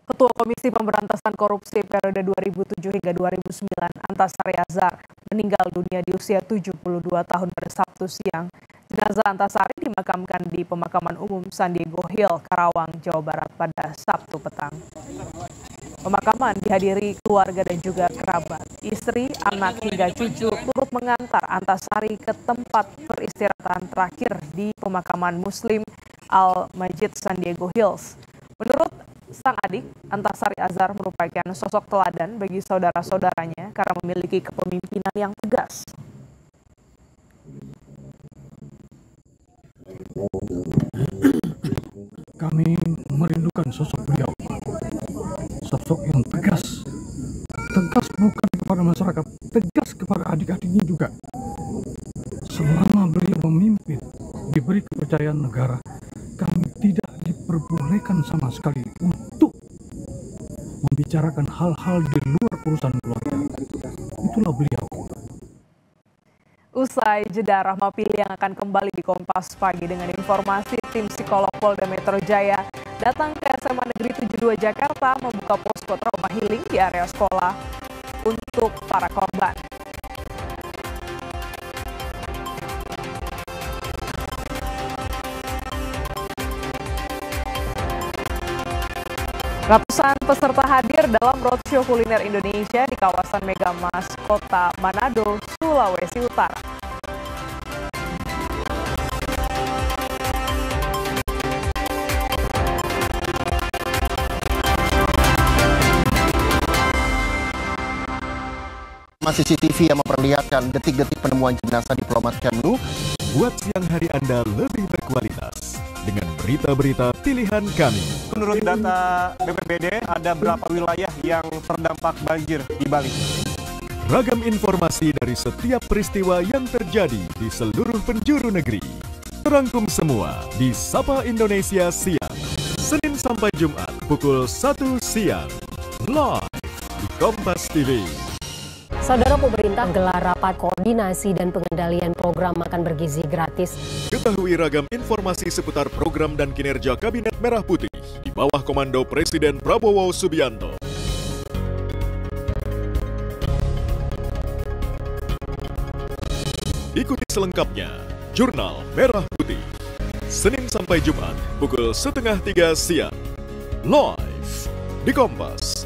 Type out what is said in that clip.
Ketua Komisi Pemberantasan Korupsi periode 2007 hingga 2009, Antasari Azhar, meninggal dunia di usia 72 tahun pada Sabtu siang. Jenazah Antasari dimakamkan di Pemakaman Umum San Diego Hill, Karawang, Jawa Barat pada Sabtu petang. Pemakaman dihadiri keluarga dan juga kerabat. Istri, anak hingga cucu turut mengantar Antasari ke tempat peristirahatan terakhir di Pemakaman Muslim Al-Majid San Diego Hills. Menurut sang adik, Antasari Azhar merupakan sosok teladan bagi saudara-saudaranya karena memiliki kepemimpinan yang tegas. Kami merindukan sosok beliau, sosok yang tegas bukan kepada masyarakat, tegas kepada adik-adiknya juga. Selama beliau memimpin, diberi kepercayaan negara, kami tidak diperbolehkan sama sekali untuk membicarakan hal-hal di luar urusan keluarga. Itulah beliau. Usai jeda, Rahma Pilih yang akan kembali di Kompas Pagi dengan informasi tim psikolog Polda Metro Jaya datang ke SMA Negeri 72 Jakarta membuka posko trauma healing di area sekolah untuk para korban. Ratusan peserta hadir dalam roadshow kuliner Indonesia di kawasan Megamas, Kota Manado, Sulawesi Utara. CCTV yang memperlihatkan detik-detik penemuan jenazah diplomat Kemlu. Buat siang hari Anda lebih berkualitas dengan berita-berita pilihan kami. Menurut data BPBD, ada berapa wilayah yang terdampak banjir di Bali? Ragam informasi dari setiap peristiwa yang terjadi di seluruh penjuru negeri. Terangkum semua di Sapa Indonesia Siang. Senin sampai Jumat pukul 1 siang. Live di Kompas TV. Saudara, pemerintah gelar rapat koordinasi dan pengendalian program makan bergizi gratis. Ketahui ragam informasi seputar program dan kinerja Kabinet Merah Putih di bawah komando Presiden Prabowo Subianto. Ikuti selengkapnya Jurnal Merah Putih. Senin sampai Jumat pukul 2:30 siang. Live di Kompas.